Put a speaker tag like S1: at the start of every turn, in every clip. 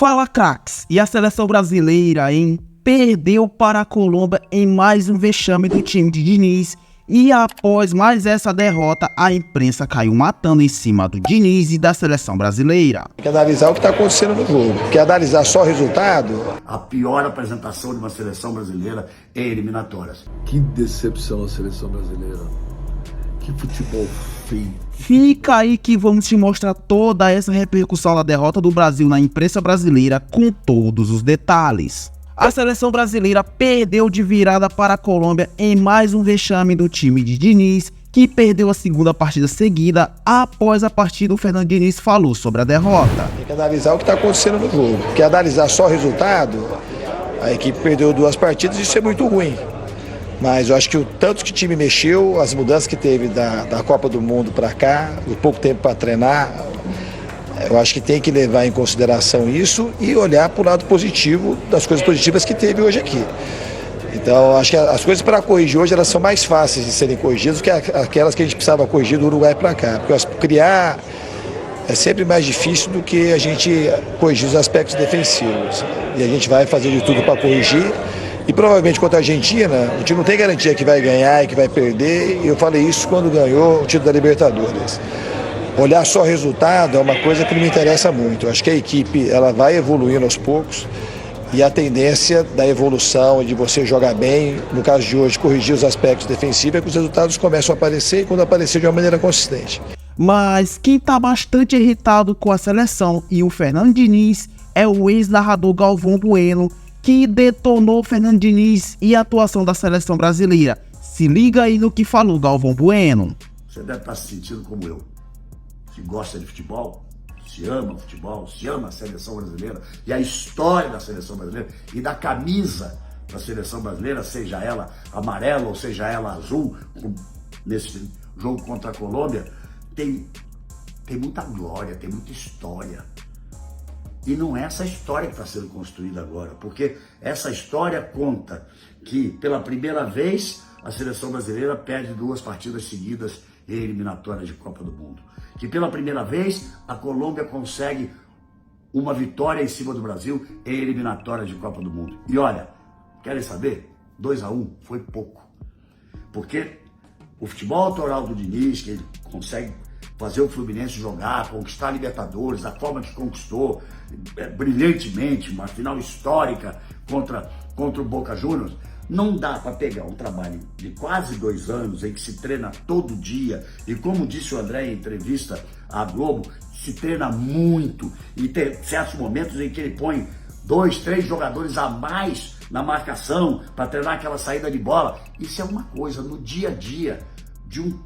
S1: Fala, craques! E a seleção brasileira, hein? Perdeu para a Colômbia em mais um vexame do time de Diniz. E após mais essa derrota, a imprensa caiu matando em cima do Diniz e da seleção brasileira.
S2: Tem que analisar o que está acontecendo no jogo. Quer analisar só o resultado?
S3: A pior apresentação de uma seleção brasileira em eliminatórias.
S4: Que decepção a seleção brasileira. Que futebol feio.
S1: Fica aí que vamos te mostrar toda essa repercussão da derrota do Brasil na imprensa brasileira com todos os detalhes. A seleção brasileira perdeu de virada para a Colômbia em mais um vexame do time de Diniz, que perdeu a segunda partida seguida. Após a partida, o Fernando Diniz falou sobre a derrota.
S2: Tem que analisar o que está acontecendo no jogo. Quer analisar só o resultado? A equipe perdeu 2 partidas e isso é muito ruim. Mas eu acho que o tanto que o time mexeu, as mudanças que teve da Copa do Mundo para cá, o pouco tempo para treinar, eu acho que tem que levar em consideração isso e olhar para o lado positivo das coisas positivas que teve hoje aqui. Então, acho que as coisas para corrigir hoje elas são mais fáceis de serem corrigidas do que aquelas que a gente precisava corrigir do Uruguai para cá. Porque criar é sempre mais difícil do que a gente corrigir os aspectos defensivos. E a gente vai fazer de tudo para corrigir. E provavelmente contra a Argentina, a gente não tem garantia que vai ganhar e que vai perder. E eu falei isso quando ganhou o título da Libertadores. Olhar só o resultado é uma coisa que não me interessa muito. Eu acho que a equipe ela vai evoluindo aos poucos. E a tendência da evolução, de você jogar bem, no caso de hoje, corrigir os aspectos defensivos, é que os resultados começam a aparecer e quando aparecer de uma maneira consistente.
S1: Mas quem está bastante irritado com a seleção e o Fernando Diniz é o ex-narrador Galvão Bueno, que detonou o Fernando Diniz e a atuação da seleção brasileira. Se liga aí no que falou Galvão Bueno.
S3: Você deve estar se sentindo como eu, que gosta de futebol, se ama o futebol, se ama a seleção brasileira e a história da seleção brasileira e da camisa da seleção brasileira, seja ela amarela ou seja ela azul, nesse jogo contra a Colômbia, tem muita glória, tem muita história. E não é essa história que está sendo construída agora, porque essa história conta que, pela primeira vez, a seleção brasileira perde 2 partidas seguidas em eliminatórias de Copa do Mundo. Que, pela primeira vez, a Colômbia consegue uma vitória em cima do Brasil em eliminatórias de Copa do Mundo. E olha, querem saber? 2-1 foi pouco. Porque o futebol autoral do Diniz, que ele consegue fazer o Fluminense jogar, conquistar a Libertadores, da forma que conquistou, brilhantemente, uma final histórica contra o Boca Juniors, não dá para pegar um trabalho de quase 2 anos em que se treina todo dia e, como disse o André em entrevista à Globo, se treina muito e tem certos momentos em que ele põe 2, 3 jogadores a mais na marcação para treinar aquela saída de bola. Isso é uma coisa no dia a dia de um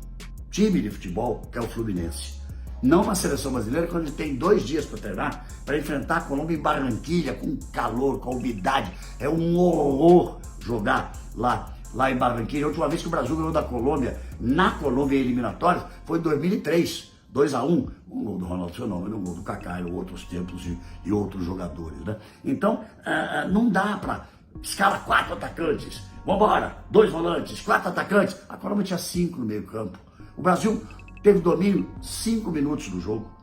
S3: time de futebol que é o Fluminense. Não na seleção brasileira, quando ele tem 2 dias para treinar, para enfrentar a Colômbia em Barranquilla, com calor, com umidade. É um horror jogar lá em Barranquilla. A última vez que o Brasil ganhou da Colômbia, na Colômbia em eliminatórias, foi em 2003, 2-1. Um gol do Ronaldo Fenômeno, um gol do Kaká, e outros tempos e outros jogadores, né? Então, não dá para escala 4 atacantes. Vambora, 2 volantes, 4 atacantes. A Colômbia tinha 5 no meio campo. O Brasil teve domínio 5 minutos do jogo.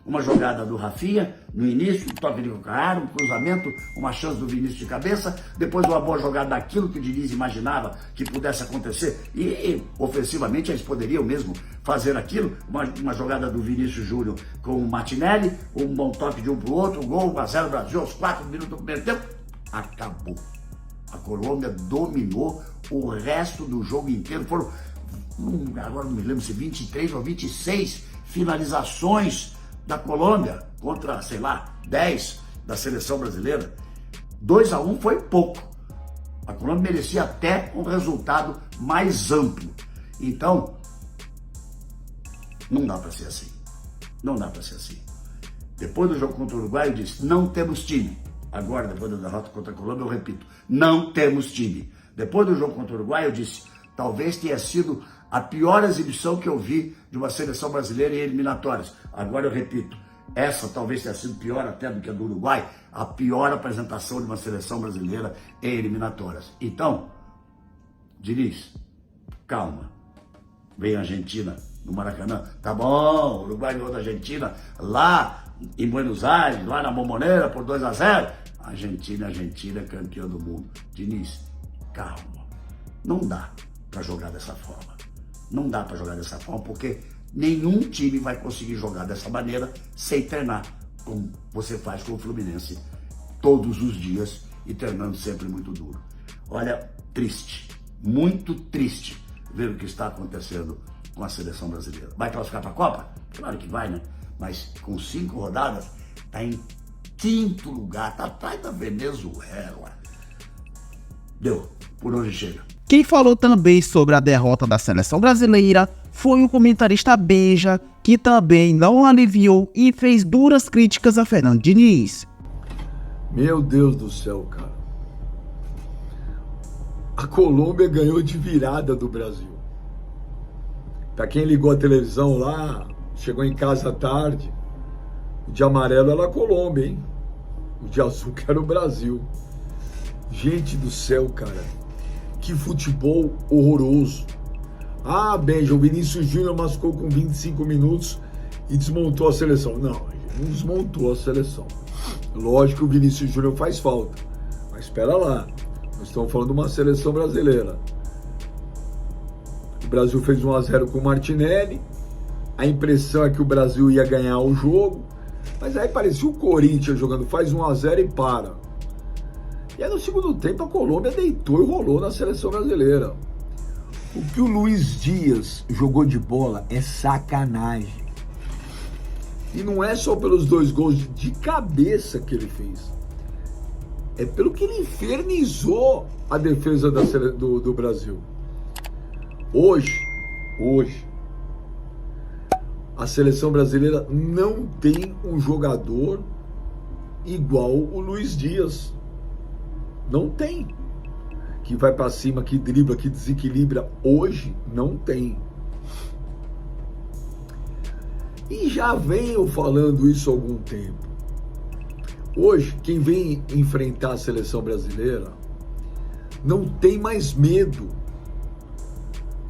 S3: Uma jogada do Rafinha no início, um toque de calcanhar, um cruzamento, uma chance do Vinícius de cabeça, depois uma boa jogada daquilo que o Diniz imaginava que pudesse acontecer. E ofensivamente eles poderiam mesmo fazer aquilo, uma jogada do Vinícius Júnior com o Martinelli, um bom toque de um para o outro, um gol, 1-0 Brasil aos 4 minutos do primeiro tempo. Acabou. A Colômbia dominou o resto do jogo inteiro. Foram, agora não me lembro se 23 ou 26 finalizações da Colômbia contra, sei lá, 10 da seleção brasileira. 2-1 foi pouco. A Colômbia merecia até um resultado mais amplo. Então, não dá para ser assim. Não dá para ser assim. Depois do jogo contra o Uruguai, eu disse, não temos time. Agora, depois da derrota contra a Colômbia, eu repito, não temos time. Depois do jogo contra o Uruguai, eu disse, talvez tenha sido a pior exibição que eu vi de uma seleção brasileira em eliminatórias. Agora eu repito, essa talvez tenha sido pior até do que a do Uruguai, a pior apresentação de uma seleção brasileira em eliminatórias. Então, Diniz, calma. Vem a Argentina no Maracanã. Tá bom, o Uruguai ganhou da Argentina lá em Buenos Aires, lá na Bombonera, por 2-0. Argentina é campeã do mundo. Diniz, calma. Não dá para jogar dessa forma. Não dá para jogar dessa forma, porque nenhum time vai conseguir jogar dessa maneira sem treinar, como você faz com o Fluminense todos os dias e treinando sempre muito duro. Olha, triste, muito triste ver o que está acontecendo com a seleção brasileira. Vai classificar para a Copa? Claro que vai, né? Mas com 5 rodadas, está em 5º lugar, está atrás da Venezuela. Deu, por hoje chega.
S1: Quem falou também sobre a derrota da seleção brasileira foi o comentarista Benja, que também não aliviou e fez duras críticas a Fernando Diniz.
S4: Meu Deus do céu, cara. A Colômbia ganhou de virada do Brasil. Pra quem ligou a televisão lá, chegou em casa à tarde, o de amarelo era a Colômbia, hein? O de azul que era o Brasil. Gente do céu, cara. Que futebol horroroso. Ah, Benja, o Vinícius Júnior machucou com 25 minutos e desmontou a seleção. Não desmontou a seleção. Lógico que o Vinícius Júnior faz falta. Mas espera lá. Nós estamos falando de uma seleção brasileira. O Brasil fez 1-0 com o Martinelli. A impressão é que o Brasil ia ganhar o jogo. Mas aí parecia o Corinthians jogando, faz 1-0 e para. E aí no segundo tempo a Colômbia deitou e rolou na seleção brasileira. O que o Luiz Dias jogou de bola é sacanagem. E não é só pelos 2 gols de cabeça que ele fez. É pelo que ele infernizou a defesa do Brasil. Hoje, a seleção brasileira não tem um jogador igual o Luiz Dias. Não tem. Que vai pra cima, que dribla, que desequilibra. Hoje não tem. E já venho falando isso há algum tempo. Hoje, quem vem enfrentar a seleção brasileira não tem mais medo.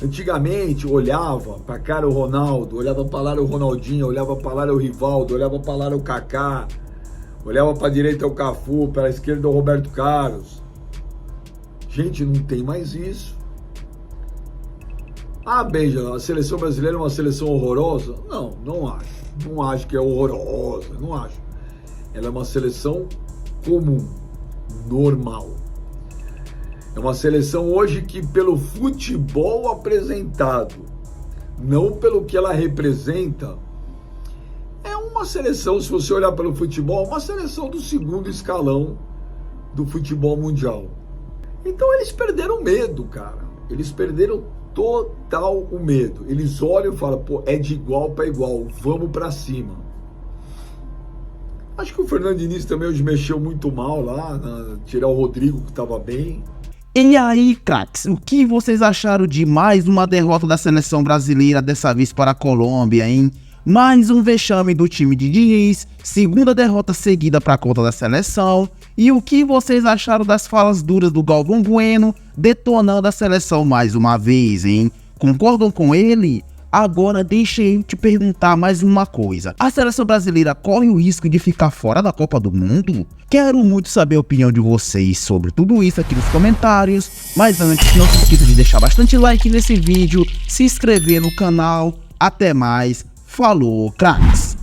S4: Antigamente olhava para cara o Ronaldo, olhava para lá o Ronaldinho, olhava para lá o Rivaldo, olhava para lá o Kaká, olhava para a direita o Cafu, para a esquerda o Roberto Carlos. Gente, não tem mais isso. Ah, Benja, a seleção brasileira é uma seleção horrorosa? Não acho. Não acho que é horrorosa, não acho. Ela é uma seleção comum, normal. É uma seleção hoje que, pelo futebol apresentado, não pelo que ela representa, é uma seleção, se você olhar pelo futebol, uma seleção do 2º escalão do futebol mundial. Então eles perderam o medo, cara. Eles perderam total o medo. Eles olham e falam, pô, é de igual para igual, vamos para cima. Acho que o Fernando Diniz também hoje mexeu muito mal lá, tirar o Rodrigo que estava bem.
S1: E aí, craques, o que vocês acharam de mais uma derrota da seleção brasileira, dessa vez para a Colômbia, hein? Mais um vexame do time de Diniz, 2ª derrota seguida para a conta da seleção. E o que vocês acharam das falas duras do Galvão Bueno, detonando a seleção mais uma vez, hein? Concordam com ele? Agora deixa eu te perguntar mais uma coisa. A seleção brasileira corre o risco de ficar fora da Copa do Mundo? Quero muito saber a opinião de vocês sobre tudo isso aqui nos comentários. Mas antes, não se esqueça de deixar bastante like nesse vídeo, se inscrever no canal. Até mais. Falou, craques!